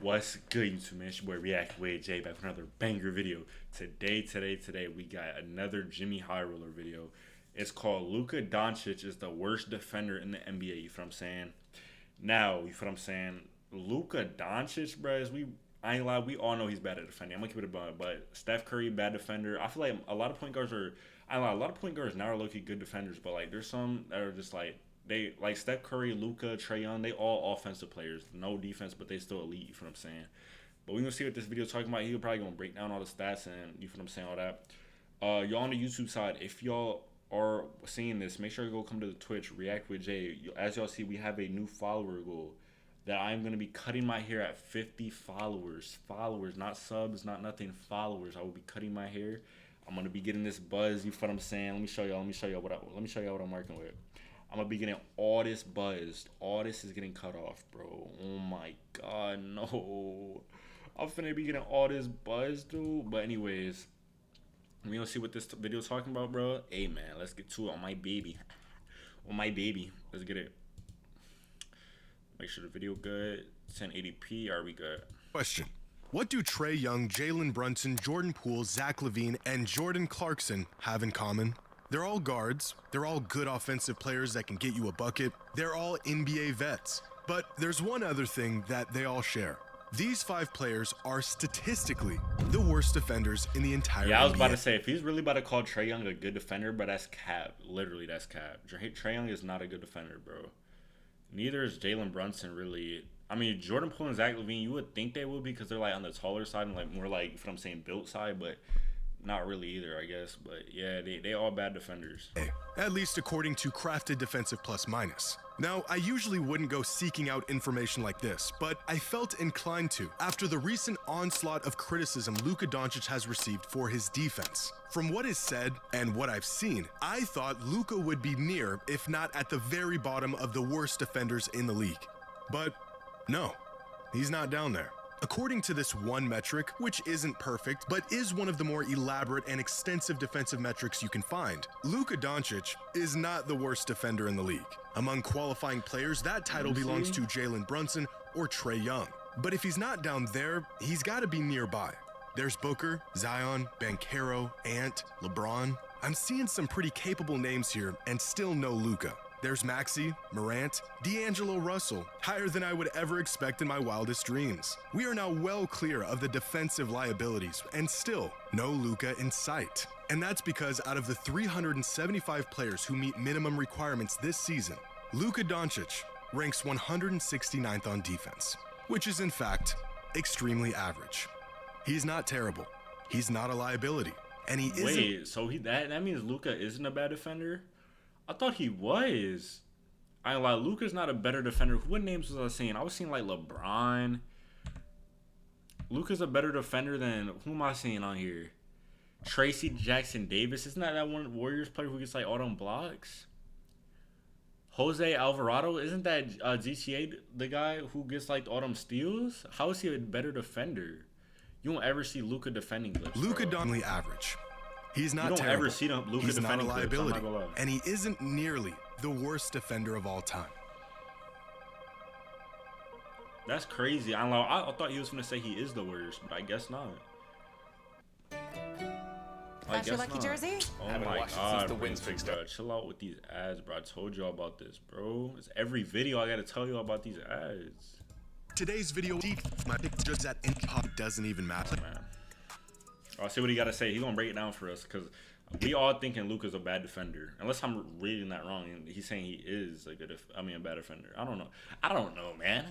What's good, YouTube man? It's your boy R3ACTWITJ back with another banger video. Today, we got another Jimmy High Roller video. It's called Luka Doncic is the worst defender in the NBA. You feel what I'm saying? Now, you feel what I'm saying? Luka Doncic, bros, I ain't lie, we all know he's bad at defending. I'm gonna keep it a bun, but Steph Curry, bad defender. I feel like a lot of point guards are, I ain't lie, a lot of point guards now are low-key good defenders, but like there's some that are just like, they like Steph Curry, Luka, Trae Young. They all offensive players, no defense, but they still elite. You feel what I'm saying? But we're gonna see what this video is talking about. He's probably gonna break down all the stats and you feel what I'm saying, all that. Y'all on the YouTube side, if y'all are seeing this, make sure you go come to the Twitch, React with Jay. As y'all see, we have a new follower goal that I'm gonna be cutting my hair at 50 followers. Followers, not subs, not nothing. Followers. I will be cutting my hair. I'm gonna be getting this buzz. You feel what I'm saying? Let me show y'all what I'm working with. I'm gonna be getting all this buzzed. All this is getting cut off, bro. Oh my god, no. I'm finna be getting all this buzzed, dude. But anyways, we gonna see what this video is talking about, bro. Hey man, let's get to it on my baby. On my baby. Let's get it. Make sure the video good. 1080p. Are we good? Question. What do Trae Young, Jalen Brunson, Jordan Poole, Zach LaVine, and Jordan Clarkson have in common? They're all guards, they're all good offensive players that can get you a bucket, they're all NBA vets. But there's one other thing that they all share. These five players are statistically the worst defenders in the entire NBA. Yeah, I was about to say, if he's really about to call Trae Young a good defender, but that's cap. Literally, that's cap. Trae Young is not a good defender, bro. Neither is Jalen Brunson, really. I mean, Jordan Poole and Zach LaVine, you would think they would be because they're like on the taller side and like more like, if I'm saying, built side, but not really either, I guess. But yeah, they all bad defenders. At least according to Crafted Defensive Plus Minus. Now, I usually wouldn't go seeking out information like this, but I felt inclined to after the recent onslaught of criticism Luka Doncic has received for his defense. From what is said and what I've seen, I thought Luka would be near, if not at the very bottom of the worst defenders in the league. But no, he's not down there. According to this one metric, which isn't perfect, but is one of the more elaborate and extensive defensive metrics you can find, Luka Doncic is not the worst defender in the league. Among qualifying players, that title belongs to Jalen Brunson or Trae Young. But if he's not down there, he's got to be nearby. There's Booker, Zion, Banchero, Ant, LeBron. I'm seeing some pretty capable names here and still no Luka. There's Maxey, Morant, D'Angelo Russell, higher than I would ever expect in my wildest dreams. We are now well clear of the defensive liabilities, and still, no Luka in sight. And that's because out of the 375 players who meet minimum requirements this season, Luka Doncic ranks 169th on defense, which is in fact extremely average. He's not terrible, he's not a liability, and he isn't— Wait, so that means Luka isn't a bad defender? I thought he was. I ain't lie, Luka's not a better defender. What names was I seeing? I was seeing like LeBron. Luka's a better defender than, who am I seeing on here? Tracy Jackson Davis. Isn't that one Warriors player who gets like all them blocks? Jose Alvarado. Isn't that GTA the guy who gets like all them steals? How is he a better defender? You won't ever see Luka defending clips. Luka Doncic average. He's not terrible. You don't terrible. ever see Luka He's not a defending liability, clips, and he isn't nearly the worst defender of all time. That's crazy. I thought he was going to say he is the worst, but I guess not. That's your lucky jersey? Oh my god, the wind's fixed up. Chill out with these ads, bro. I told y'all about this, bro. It's every video I got to tell you about these ads. Today's video, my pictures at NPOP doesn't even matter. Man. I'll see what he got to say. He's going to break it down for us because we all thinking Luka's a bad defender. Unless I'm reading that wrong. And he's saying he is a bad defender. I don't know, man.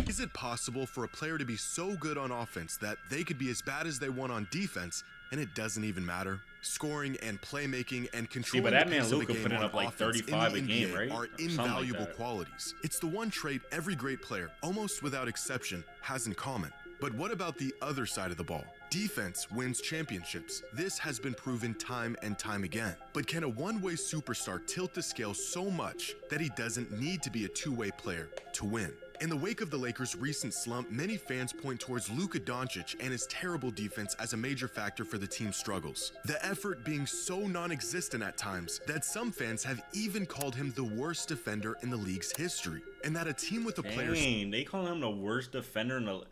Is it possible for a player to be so good on offense that they could be as bad as they want on defense and it doesn't even matter? Scoring and playmaking and controlling but that the man pace of Luka a game putting on up like offense 35 in a the game, NBA right? are Something invaluable like that. qualities. It's the one trait every great player, almost without exception, has in common. But what about the other side of the ball? Defense wins championships. This has been proven time and time again. But can a one-way superstar tilt the scale so much that he doesn't need to be a two-way player to win? In the wake of the Lakers' recent slump, many fans point towards Luka Doncic and his terrible defense as a major factor for the team's struggles. The effort being so non-existent at times that some fans have even called him the worst defender in the league's history. And that a team with the players— Dang, they call him the worst defender in the—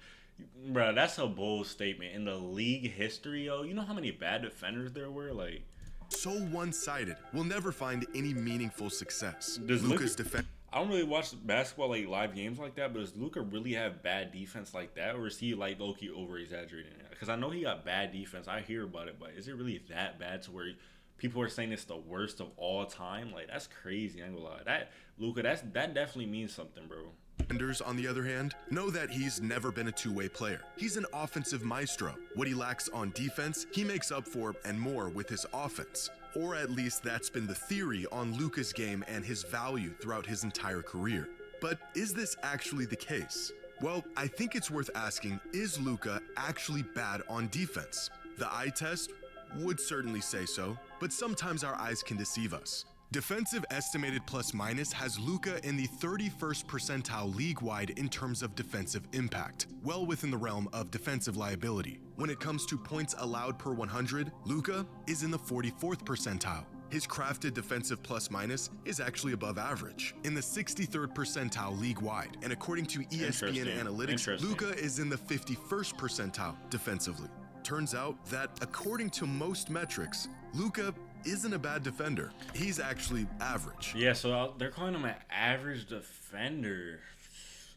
Bro, that's a bold statement. In the league history, yo, you know how many bad defenders there were? Like, So one-sided, we'll never find any meaningful success. does Luka? Luka's defense. I don't really watch basketball like live games like that, but does Luka really have bad defense like that, or is he like low-key over-exaggerating it? Because I know he got bad defense. I hear about it, but is it really that bad to where people are saying it's the worst of all time? Like, that's crazy. I ain't gonna lie. That Luka, that definitely means something, bro. Defenders, on the other hand, know that he's never been a two-way player. He's an offensive maestro. What he lacks on defense, he makes up for and more with his offense. Or at least that's been the theory on Luka's game and his value throughout his entire career. But is this actually the case? Well, I think it's worth asking, is Luka actually bad on defense? The eye test would certainly say so, but sometimes our eyes can deceive us. Defensive estimated plus minus has Luka in the 31st percentile league-wide in terms of defensive impact, well within the realm of defensive liability. When it comes to points allowed per 100, Luka is in the 44th percentile. His crafted defensive plus minus is actually above average, in the 63rd percentile league-wide, and according to ESPN Analytics, Luka is in the 51st percentile defensively. Turns out that according to most metrics, Luka isn't a bad defender. He's actually average. Yeah, so they're calling him an average defender.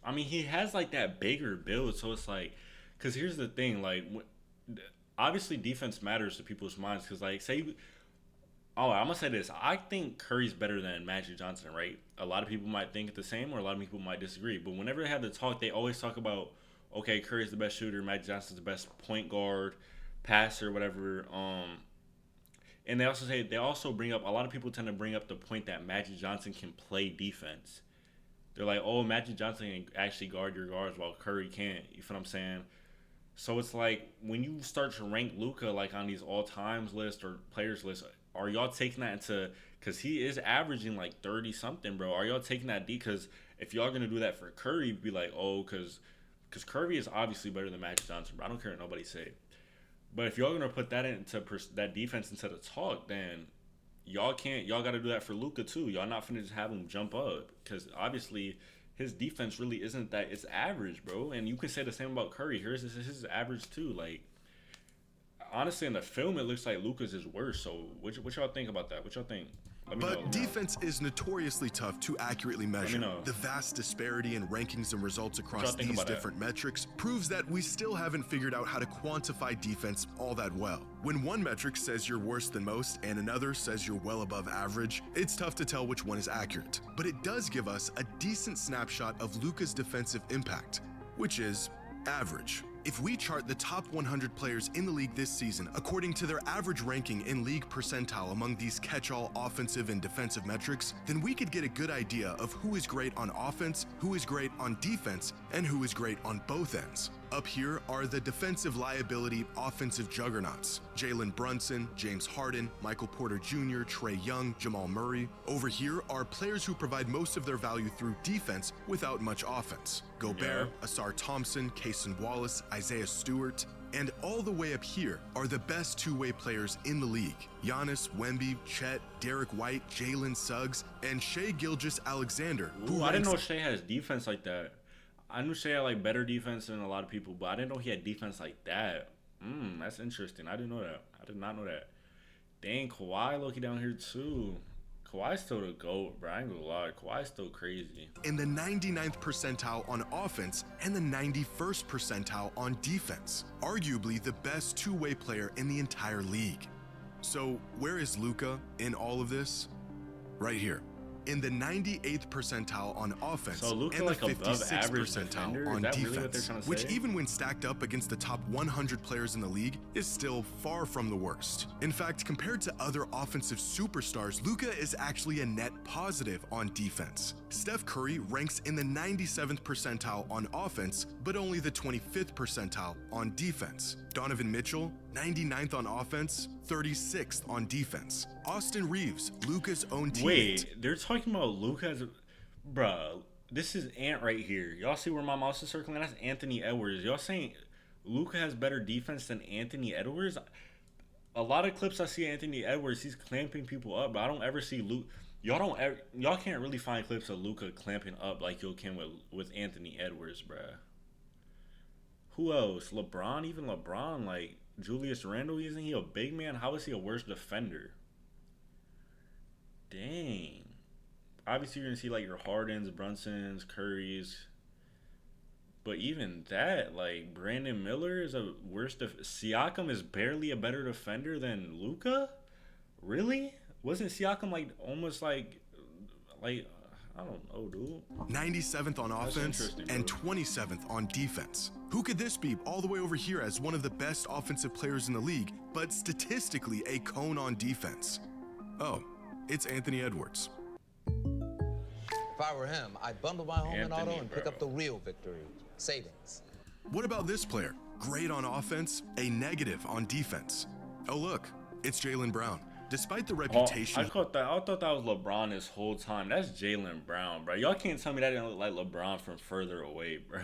I mean, he has like that bigger build, so it's like, because here's the thing, like, obviously defense matters to people's minds. Because like, I'm gonna say this: I think Curry's better than Magic Johnson, right? A lot of people might think the same, or a lot of people might disagree. But whenever they have the talk, they always talk about, okay, Curry's the best shooter, Magic Johnson's the best point guard, passer, whatever. And they also bring up, a lot of people tend to bring up the point that Magic Johnson can play defense. They're like, oh, Magic Johnson can actually guard your guards while Curry can't. You feel what I'm saying? So it's like, when you start to rank Luka like on these all-times list or players list, are y'all taking that into, because he is averaging like 30 something, bro. Are y'all taking that because if y'all gonna do that for Curry, be like, oh, because Curry is obviously better than Magic Johnson, bro. I don't care what nobody say. But if y'all gonna put that into that defense into the talk, then y'all got to do that for Luka too. Y'all not finna just have him jump up, because obviously his defense really isn't that. It's average, bro. And you can say the same about Curry. His average too. Like, honestly, in the film, it looks like Luka's is worse. So what y'all think about that? What y'all think? But defense is notoriously tough to accurately measure. The vast disparity in rankings and results across these different metrics proves that we still haven't figured out how to quantify defense all that well. When one metric says you're worse than most and another says you're well above average, it's tough to tell which one is accurate. But it does give us a decent snapshot of Luka's defensive impact, which is average. If we chart the top 100 players in the league this season according to their average ranking in league percentile among these catch-all offensive and defensive metrics, then we could get a good idea of who is great on offense, who is great on defense, and who is great on both ends. Up here are the defensive liability offensive juggernauts: Jalen Brunson, James Harden, Michael Porter Jr., Trae Young, Jamal Murray. Over here are players who provide most of their value through defense without much offense: Gobert, Asar Thompson, Cason Wallace, Isaiah Stewart. And all the way up here are the best two-way players in the league: Giannis, Wemby, Chet, Derek White, Jalen Suggs, and Shai Gilgeous-Alexander. I didn't know Shai has defense like that. I knew Shai had like better defense than a lot of people, but I didn't know he had defense like that. That's interesting. I didn't know that. I did not know that. Dang, Kawhi low-key down here too. Kawhi's still the GOAT, bro. I ain't gonna lie. Kawhi's still crazy. In the 99th percentile on offense and the 91st percentile on defense. Arguably the best two-way player in the entire league. So where is Luka in all of this? Right here. In the 98th percentile on offense and the 56th percentile on defense, which even when stacked up against the top 100 players in the league is still far from the worst. In fact, compared to other offensive superstars, Luka is actually a net positive on defense. Steph Curry ranks in the 97th percentile on offense, but only the 25th percentile on defense. Donovan Mitchell, 99th on offense, 36th on defense. Austin Reeves, Luka's own teammate. Wait, they're talking about Luka's... Bruh, this is Ant right here. Y'all see where my mouse is circling? That's Anthony Edwards. Y'all saying Luka has better defense than Anthony Edwards? A lot of clips I see Anthony Edwards, he's clamping people up, but I don't ever see Luka... Y'all can't really find clips of Luka clamping up like you can with Anthony Edwards, bruh. Who else? LeBron, even LeBron, like Julius Randle, isn't he a big man? How is he a worse defender? Dang. Obviously, you're gonna see like your Hardens, Brunsons, Currys, but even that, like Brandon Miller is a worse. Siakam is barely a better defender than Luka. Really? Wasn't Siakam like almost like I don't know, dude. 97th on offense and 27th on defense. Who could this be all the way over here as one of the best offensive players in the league, but statistically a cone on defense? Oh, it's Anthony Edwards. If I were him, I'd bundle my home and Anthony, auto and pick up the real victory. Savings. What about this player? Great on offense, a negative on defense. Oh look, it's Jaylen Brown. Despite the reputation... I thought that was LeBron this whole time. That's Jaylen Brown, bro. Y'all can't tell me that didn't look like LeBron from further away, bro.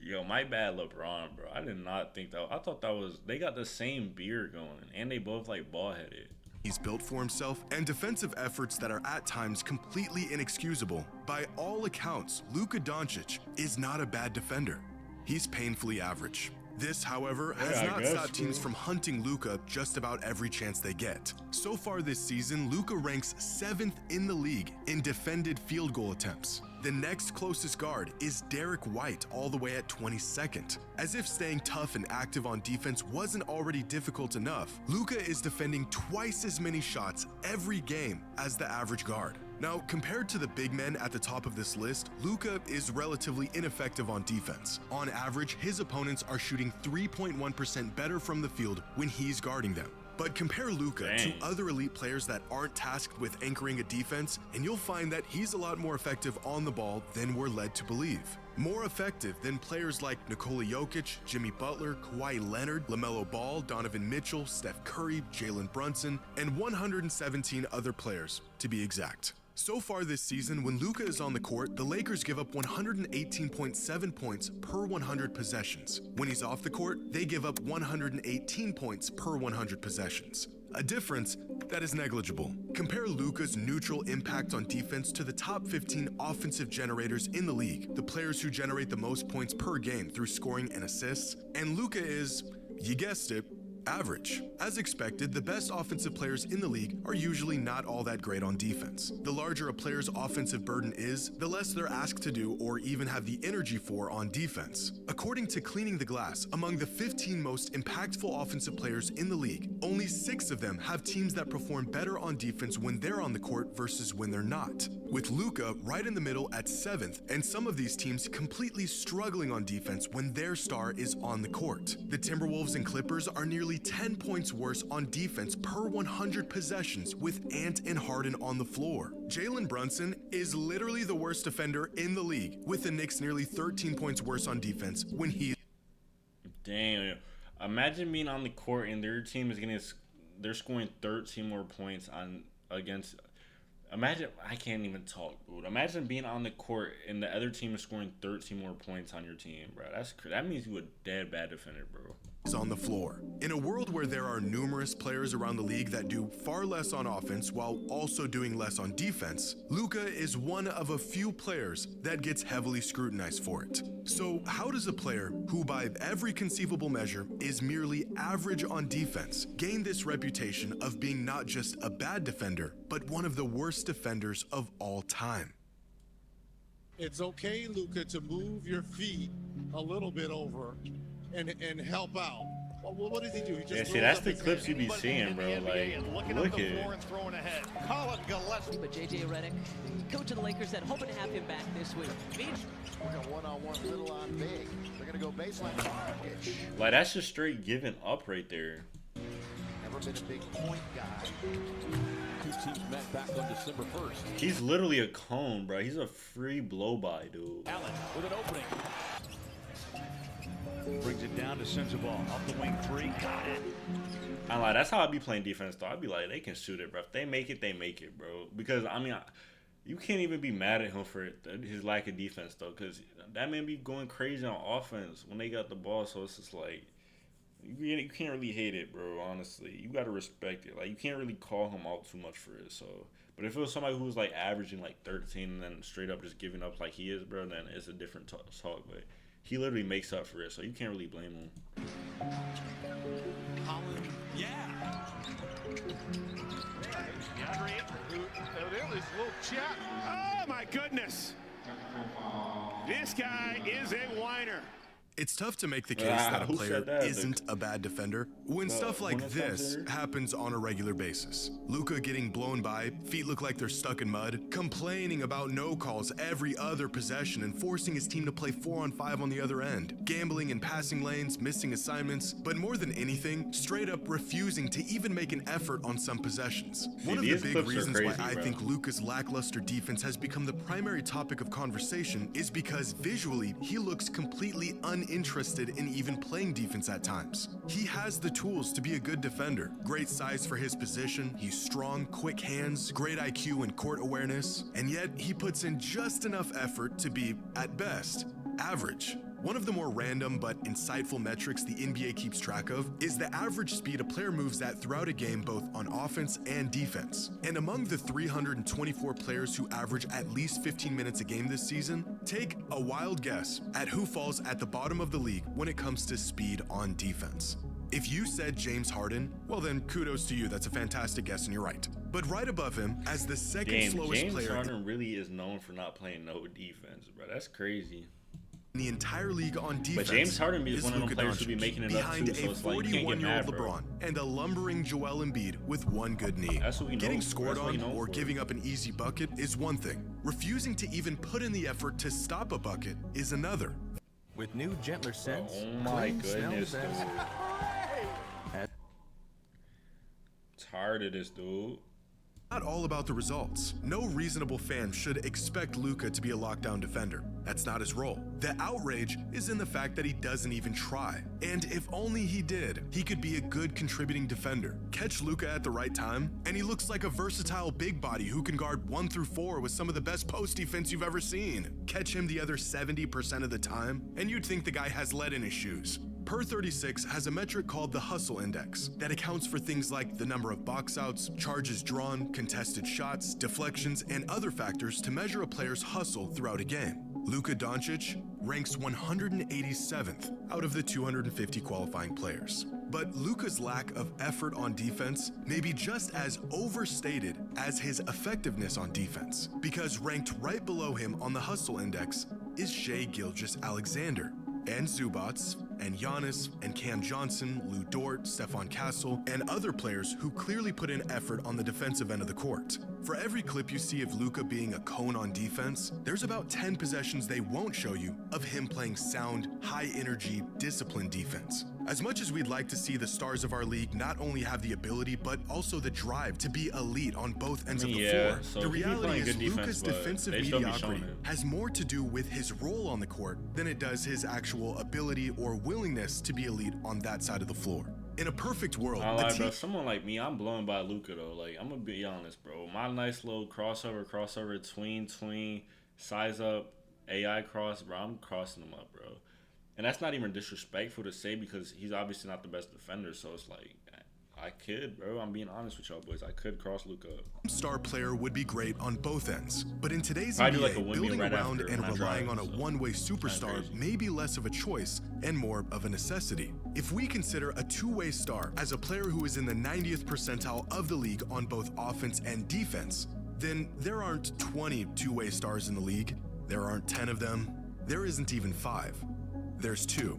Yo, my bad, LeBron, bro. I did not think that. I thought that was... They got the same beard going, and they both, like, bald-headed. He's built for himself, and defensive efforts that are at times completely inexcusable. By all accounts, Luka Doncic is not a bad defender. He's painfully average. This, however, has not stopped teams from hunting Luka just about every chance they get. So far this season, Luka ranks 7th in the league in defended field goal attempts. The next closest guard is Derek White, all the way at 22nd. As if staying tough and active on defense wasn't already difficult enough, Luka is defending twice as many shots every game as the average guard. Now, compared to the big men at the top of this list, Luka is relatively ineffective on defense. On average, his opponents are shooting 3.1% better from the field when he's guarding them. But compare Luka to other elite players that aren't tasked with anchoring a defense, and you'll find that he's a lot more effective on the ball than we're led to believe. More effective than players like Nikola Jokic, Jimmy Butler, Kawhi Leonard, LaMelo Ball, Donovan Mitchell, Steph Curry, Jalen Brunson, and 117 other players, to be exact. So far this season, when Luka is on the court, the Lakers give up 118.7 points per 100 possessions. When he's off the court, they give up 118 points per 100 possessions. A difference that is negligible. Compare Luka's neutral impact on defense to the top 15 offensive generators in the league, the players who generate the most points per game through scoring and assists, and Luka is, you guessed it, average. As expected, the best offensive players in the league are usually not all that great on defense. The larger a player's offensive burden is, the less they're asked to do or even have the energy for on defense. According to Cleaning the Glass, among the 15 most impactful offensive players in the league, only 6 of them have teams that perform better on defense when they're on the court versus when they're not. With Luka right in the middle at 7th, and some of these teams completely struggling on defense when their star is on the court. The Timberwolves and Clippers are nearly 10 points worse on defense per 100 possessions with Ant and Harden on the floor. Jalen Brunson is literally the worst defender in the league, with the Knicks nearly 13 points worse on defense when he's... Damn. Imagine being on the court and their team is they're scoring 13 more points against... Imagine, I can't even talk, dude. Imagine being on the court and the other team is scoring 13 more points on your team, bro. That means you a dead bad defender, bro. On the floor. In a world where there are numerous players around the league that do far less on offense while also doing less on defense, Luka is one of a few players that gets heavily scrutinized for it. So how does a player who by every conceivable measure is merely average on defense gain this reputation of being not just a bad defender, but one of the worst defenders of all time? It's okay, Luka, to move your feet a little bit over and help out. Well, what does he do? He just see, that's the clips you be seeing, bro. Like, look at it. Call it Gillespie. But JJ Redick, coach of the Lakers, said hoping to have him back this week. Working one-on-one, little on big. They're gonna go baseline. Like, that's just straight giving up right there. Never been a big point guy. Two teams met back on December 1st. He's literally a cone, bro. He's a free blow-by, dude. Allen with an opening. Brings it down to Sensabaugh. Off the wing three. Got it. I'm like, that's how I be playing defense, though. I'd be like, they can shoot it, bro. If they make it, they make it, bro. Because, I mean, you can't even be mad at him for his lack of defense, though. Because that man be going crazy on offense when they got the ball. So it's just like, you can't really hate it, bro, honestly. You got to respect it. Like, you can't really call him out too much for it. So, but if it was somebody who was, like, averaging, like, 13 and then straight up just giving up like he is, bro, then it's a different talk. But he literally makes up for it, so you can't really blame him. Holland. Yeah. Oh my goodness. This guy is a whiner. It's tough to make the case that a who player said that? isn't a bad defender when stuff like this happens on a regular basis. Luka getting blown by, feet look like they're stuck in mud, complaining about no calls every other possession and forcing his team to play 4-on-5 on the other end, gambling in passing lanes, missing assignments, but more than anything, straight up refusing to even make an effort on some possessions. One of the big reasons why I think Luka's lackluster defense has become the primary topic of conversation is because visually he looks completely uninterested in even playing defense at times. He has the tools to be a good defender. Great size for his position, he's strong, quick hands, great IQ and court awareness, and yet he puts in just enough effort to be, at best, average. One of the more random but insightful metrics the NBA keeps track of is the average speed a player moves at throughout a game, both on offense and defense. And among the 324 players who average at least 15 minutes a game this season, take a wild guess at who falls at the bottom of the league when it comes to speed on defense. If you said James Harden, well then kudos to you, that's a fantastic guess and you're right. But right above him, as the second slowest player— James Harden really is known for not playing no defense, bro. That's crazy. The entire league on defense. But James Harden is one of Luka them players Doncic, who be making it up behind too, so a it's like you can't get 41-year-old mad, bro. LeBron and a lumbering Joel Embiid with one good knee. That's what we know. Getting scored That's what on he known or for. giving up an easy bucket is one thing. Refusing to even put in the effort to stop a bucket is another. With new, gentler scents. Oh my goodness, dude. As Tired of this, dude. Not all about the results. No reasonable fan should expect Luka to be a lockdown defender. That's not his role. The outrage is in the fact that he doesn't even try. And if only he did, he could be a good contributing defender. Catch Luka at the right time, and he looks like a versatile big body who can guard 1 through 4 with some of the best post defense you've ever seen. Catch him the other 70% of the time, and you'd think the guy has lead in his shoes. Per36 has a metric called the hustle index that accounts for things like the number of box outs, charges drawn, contested shots, deflections, and other factors to measure a player's hustle throughout a game. Luka Doncic ranks 187th out of the 250 qualifying players. But Luka's lack of effort on defense may be just as overstated as his effectiveness on defense, because ranked right below him on the hustle index is Shai Gilgeous-Alexander, and Zubats, and Giannis, and Cam Johnson, Lou Dort, Stephon Castle, and other players who clearly put in effort on the defensive end of the court. For every clip you see of Luka being a cone on defense, there's about 10 possessions they won't show you of him playing sound, high-energy, disciplined defense. As much as we'd like to see the stars of our league not only have the ability, but also the drive to be elite on both ends of the floor, so the reality is defense, Luka's defensive they still be mediocrity showing it. has more to do with his role on the court than it does his actual ability or willingness to be elite on that side of the floor. In a perfect world, I lie, bro. Someone like me, I'm blown by Luka though. Like, I'm gonna be honest, bro. My nice little crossover, tween, size up, AI cross, bro. I'm crossing him up, bro. And that's not even disrespectful to say because he's obviously not the best defender. So it's like, I could, bro. I'm being honest with y'all boys. I could cross Luka up. Star player would be great on both ends, but in today's I do NBA, like a windmill building right around after and when I relying drive, on a so one-way kinda superstar crazy. may be less of a choice and more of a necessity. If we consider a two-way star as a player who is in the 90th percentile of the league on both offense and defense, then there aren't 20 two-way stars in the league. There aren't 10 of them. There isn't even 5. There's 2.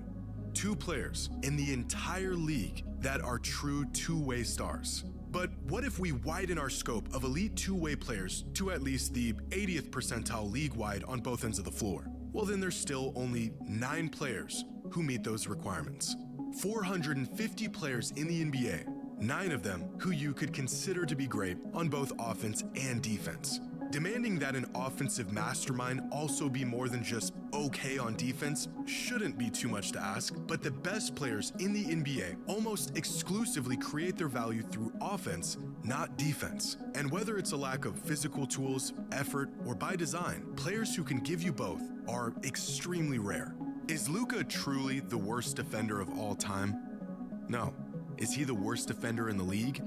2 players in the entire league that are true two-way stars. But what if we widen our scope of elite two-way players to at least the 80th percentile league-wide on both ends of the floor? Well, then there's still only 9 players who meet those requirements. 450 players in the NBA, 9 of them who you could consider to be great on both offense and defense. Demanding that an offensive mastermind also be more than just okay on defense shouldn't be too much to ask, but the best players in the NBA almost exclusively create their value through offense, not defense. And whether it's a lack of physical tools, effort, or by design, players who can give you both are extremely rare. Is Luka truly the worst defender of all time? No. Is he the worst defender in the league?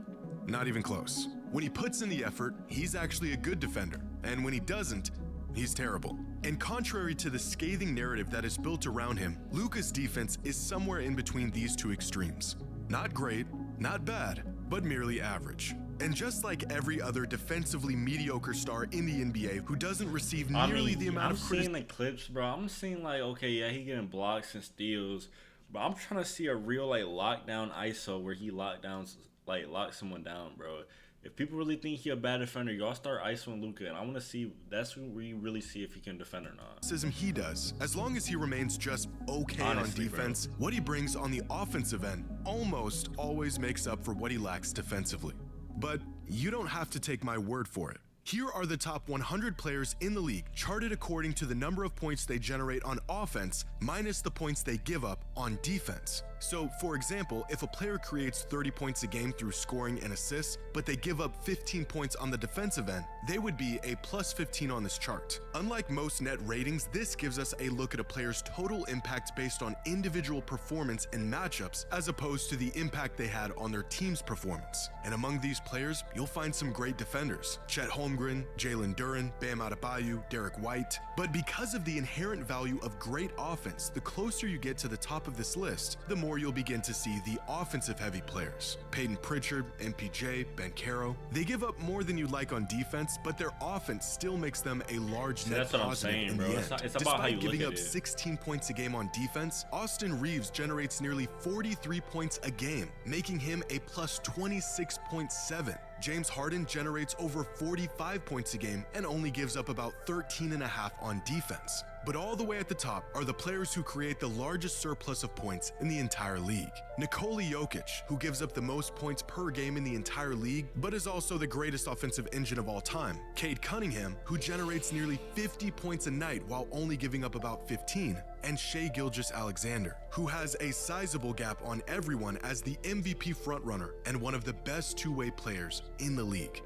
Not even close. When he puts in the effort, he's actually a good defender. And when he doesn't, he's terrible. And contrary to the scathing narrative that is built around him, Luka's defense is somewhere in between these two extremes. Not great, not bad, but merely average. And just like every other defensively mediocre star in the NBA who doesn't receive nearly the amount of criticism. I'm seeing the clips, bro. I'm seeing like, okay, yeah, he getting blocks and steals, but I'm trying to see a real like lockdown ISO where he locks someone down, bro. If people really think he a bad defender, y'all start ISOing Luka, and I want to see, that's where you really see if he can defend or not. He does, as long as he remains just okay honestly, on defense, bro. What he brings on the offensive end almost always makes up for what he lacks defensively. But you don't have to take my word for it. Here are the top 100 players in the league, charted according to the number of points they generate on offense minus the points they give up on defense. So, for example, if a player creates 30 points a game through scoring and assists, but they give up 15 points on the defensive end, they would be a plus 15 on this chart. Unlike most net ratings, this gives us a look at a player's total impact based on individual performance and matchups, as opposed to the impact they had on their team's performance. And among these players, you'll find some great defenders: Chet Holmgren, Jalen Duren, Bam Adebayo, Derek White. But because of the inherent value of great offense, the closer you get to the top of this list, the more you'll begin to see the offensive-heavy players. Peyton Pritchard, MPJ, Banchero. They give up more than you'd like on defense, but their offense still makes them a large net positive in the end. It's about how you Despite giving up it. 16 points a game on defense, Austin Reeves generates nearly 43 points a game, making him a plus 26.7. James Harden generates over 45 points a game and only gives up about 13.5 on defense. But all the way at the top are the players who create the largest surplus of points in the entire league. Nikola Jokic, who gives up the most points per game in the entire league, but is also the greatest offensive engine of all time. Cade Cunningham, who generates nearly 50 points a night while only giving up about 15. And Shai Gilgeous-Alexander, who has a sizable gap on everyone as the MVP frontrunner and one of the best two-way players in the league.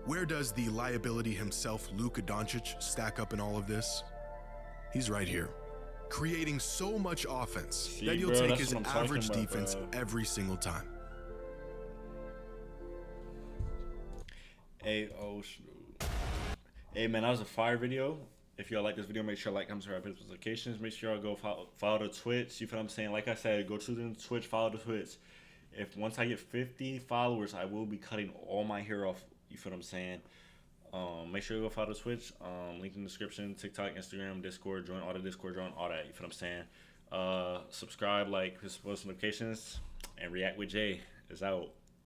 Where does the liability himself, Luka Doncic, stack up in all of this? He's right here, creating so much offense that you'll take his average defense every single time. Hey, hey man, that was a fire video. If y'all like this video, make sure to like, comment, subscribe, hit notifications. Make sure y'all go follow the Twitch. You feel what I'm saying? Like I said, go to the Twitch, follow the Twitch. If once I get 50 followers, I will be cutting all my hair off. You feel what I'm saying? Make sure you go follow the Twitch. Link in the description. TikTok, Instagram, Discord. Join all the Discord. Join all that. You feel what I'm saying? Subscribe, like, post notifications, and React with Jay is out.